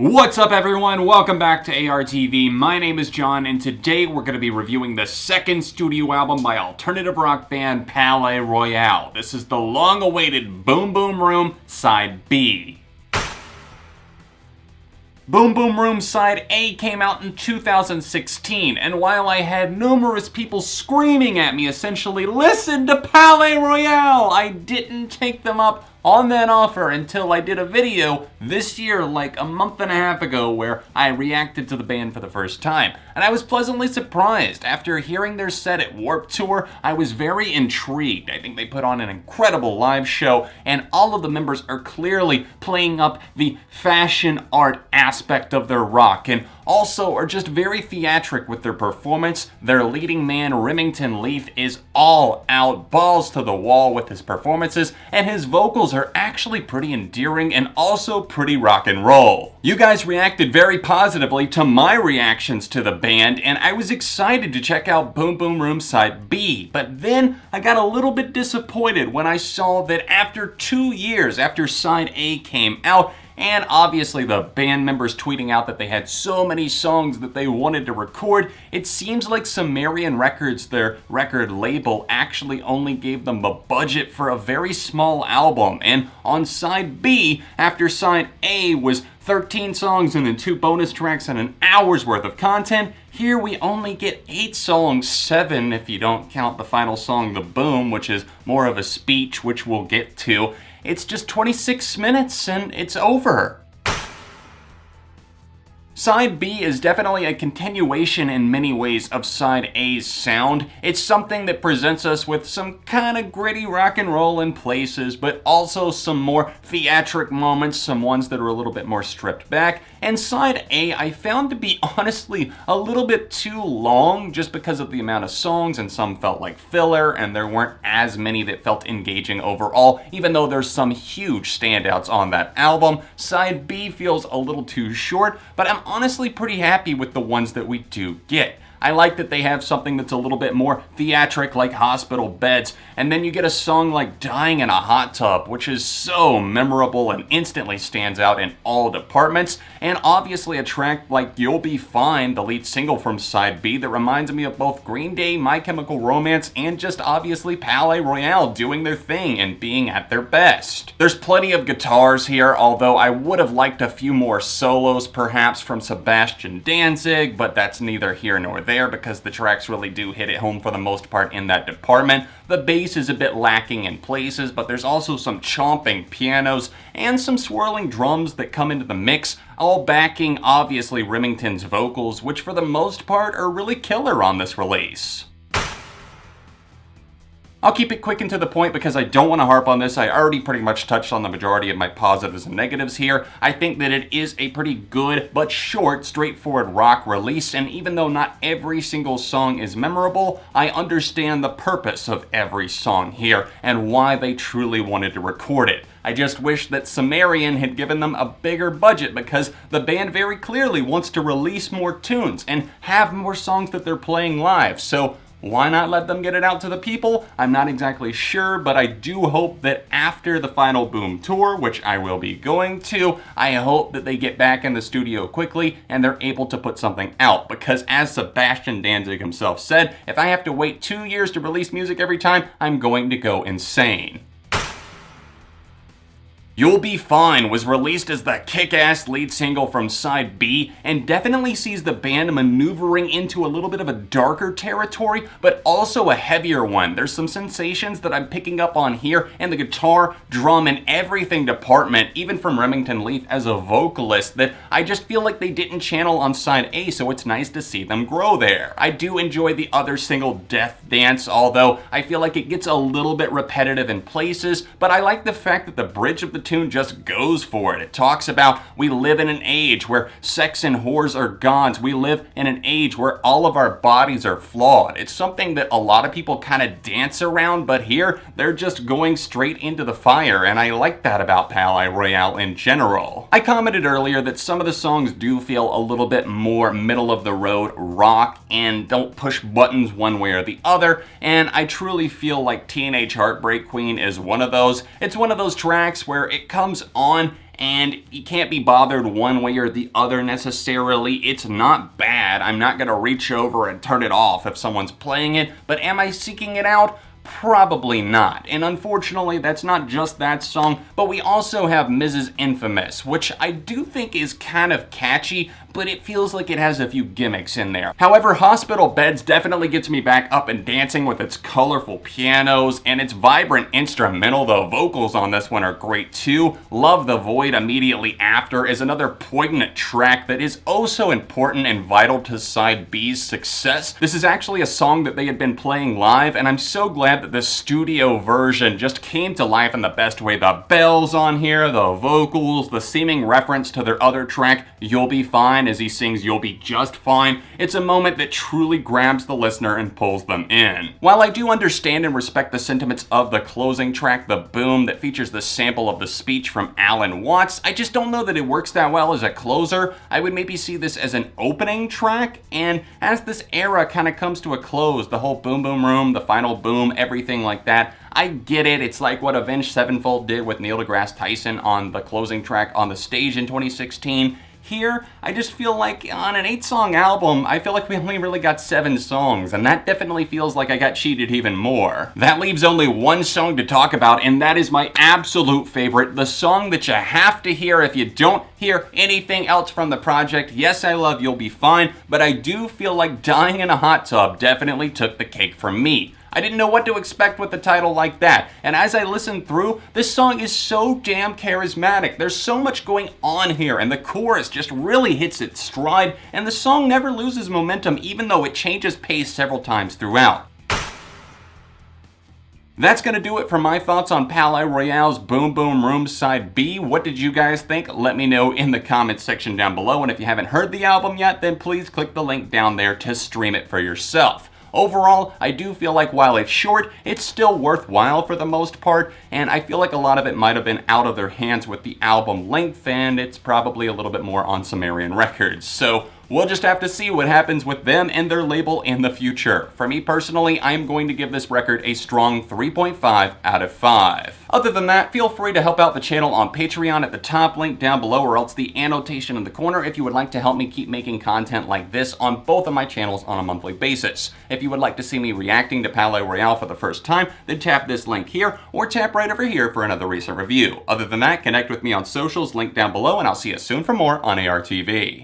What's up everyone, welcome back to ARTV. My name is John and today we're going to be reviewing the second studio album by alternative rock band Palaye Royale. This is the long-awaited Boom Boom Room Side B. Boom Boom Room Side A came out in 2016, and while I had numerous people screaming at me essentially, "Listen to Palaye Royale," I didn't take them up on that offer until I did a video this year, like a month and a half ago, where I reacted to the band for the first time. And I was pleasantly surprised. After hearing their set at Warped Tour, I was very intrigued. I think they put on an incredible live show, and all of the members are clearly playing up the fashion art aspect of their rock, and also are just very theatric with their performance. Their leading man, Remington Leith, is all out, balls to the wall with his performances, and his vocals are actually pretty endearing and also pretty rock and roll. You guys reacted very positively to my reactions to the band, and I was excited to check out Boom Boom Room Side B, but then I got a little bit disappointed when I saw that after 2 years after Side A came out, and obviously the band members tweeting out that they had so many songs that they wanted to record, it seems like Sumerian Records, their record label, actually only gave them a budget for a very small album. And on Side B, after Side A was 13 songs and then 2 bonus tracks and an hour's worth of content, here we only get 8 songs, 7 if you don't count the final song, The Boom, which is more of a speech, which we'll get to. It's just 26 minutes and it's over. Side B is definitely a continuation in many ways of Side A's sound. It's something that presents us with some kind of gritty rock and roll in places, but also some more theatric moments, some ones that are a little bit more stripped back. And Side A I found to be honestly a little bit too long just because of the amount of songs, and some felt like filler, and there weren't as many that felt engaging overall, even though there's some huge standouts on that album. Side B feels a little too short, but I'm honestly pretty happy with the ones that we do get. I like that they have something that's a little bit more theatric, like Hospital Beds, and then you get a song like Dying in a Hot Tub, which is so memorable and instantly stands out in all departments, and obviously a track like You'll Be Fine, the lead single from Side B, that reminds me of both Green Day, My Chemical Romance, and just obviously Palaye Royale doing their thing and being at their best. There's plenty of guitars here, although I would have liked a few more solos perhaps from Sebastian Danzig, but that's neither here nor there, because the tracks really do hit it home for the most part in that department. The bass is a bit lacking in places, but there's also some chomping pianos and some swirling drums that come into the mix, all backing obviously Remington's vocals, which for the most part are really killer on this release. I'll keep it quick and to the point because I don't want to harp on this. I already pretty much touched on the majority of my positives and negatives here. I think that it is a pretty good but short, straightforward rock release, and even though not every single song is memorable, I understand the purpose of every song here and why they truly wanted to record it. I just wish that Sumerian had given them a bigger budget, because the band very clearly wants to release more tunes and have more songs that they're playing live, so why not let them get it out to the people? I'm not exactly sure, but I do hope that after the final Boom tour, which I will be going to, I hope that they get back in the studio quickly and they're able to put something out, because as Sebastian Danzig himself said, if I have to wait 2 years to release music every time, I'm going to go insane. You'll Be Fine was released as the kick-ass lead single from Side B, and definitely sees the band maneuvering into a little bit of a darker territory, but also a heavier one. There's some sensations that I'm picking up on here in the guitar, drum, and everything department, even from Remington Leith as a vocalist, that I just feel like they didn't channel on Side A, so it's nice to see them grow there. I do enjoy the other single, Death Dance, although I feel like it gets a little bit repetitive in places, but I like the fact that the bridge of the tune just goes for it. It talks about we live in an age where sex and whores are gods. We live in an age where all of our bodies are flawed. It's something that a lot of people kind of dance around, but here they're just going straight into the fire, and I like that about Palaye Royale in general. I commented earlier that some of the songs do feel a little bit more middle of the road rock and don't push buttons one way or the other, and I truly feel like Teenage Heartbreak Queen is one of those. It's one of those tracks where it comes on and you can't be bothered one way or the other necessarily. It's not bad. I'm not gonna reach over and turn it off if someone's playing it, but am I seeking it out? Probably not. And unfortunately, that's not just that song, but we also have Mrs. Infamous, which I do think is kind of catchy, but it feels like it has a few gimmicks in there. However, Hospital Beds definitely gets me back up and dancing with its colorful pianos and its vibrant instrumental. The vocals on this one are great too. Love the Void immediately after is another poignant track that is oh so important and vital to side B's success. This is actually a song that they had been playing live, and I'm so glad that the studio version just came to life in the best way. The bells on here, the vocals, the seeming reference to their other track, You'll Be Fine, as he sings You'll Be Just Fine. It's a moment that truly grabs the listener and pulls them in. While I do understand and respect the sentiments of the closing track, The Boom, that features the sample of the speech from Alan Watts, I just don't know that it works that well as a closer. I would maybe see this as an opening track, and as this era kind of comes to a close, the whole Boom Boom Room, the final boom, everything like that, I get it. It's like what Avenged Sevenfold did with Neil deGrasse Tyson on the closing track on the stage in 2016. Here, I just feel like on an 8-song album, I feel like we only really got 7 songs, and that definitely feels like I got cheated even more. That leaves only one song to talk about, and that is my absolute favorite, the song that you have to hear if you don't hear anything else from the project. Yes, I love You'll Be Fine, but I do feel like Dying in a Hot Tub definitely took the cake for me. I didn't know what to expect with a title like that, and as I listened through, this song is so damn charismatic. There's so much going on here, and the chorus just really hits its stride, and the song never loses momentum even though it changes pace several times throughout. That's gonna do it for my thoughts on Palaye Royale's Boom Boom Room Side B. What did you guys think? Let me know in the comments section down below, and if you haven't heard the album yet, then please click the link down there to stream it for yourself. Overall, I do feel like while it's short, it's still worthwhile for the most part, and I feel like a lot of it might have been out of their hands with the album length, and it's probably a little bit more on Sumerian Records. So we'll just have to see what happens with them and their label in the future. For me personally, I'm going to give this record a strong 3.5 out of 5. Other than that, feel free to help out the channel on Patreon at the top, link down below, or else the annotation in the corner if you would like to help me keep making content like this on both of my channels on a monthly basis. If you would like to see me reacting to Palaye Royale for the first time, then tap this link here, or tap right over here for another recent review. Other than that, connect with me on socials, link down below, and I'll see you soon for more on ARTV.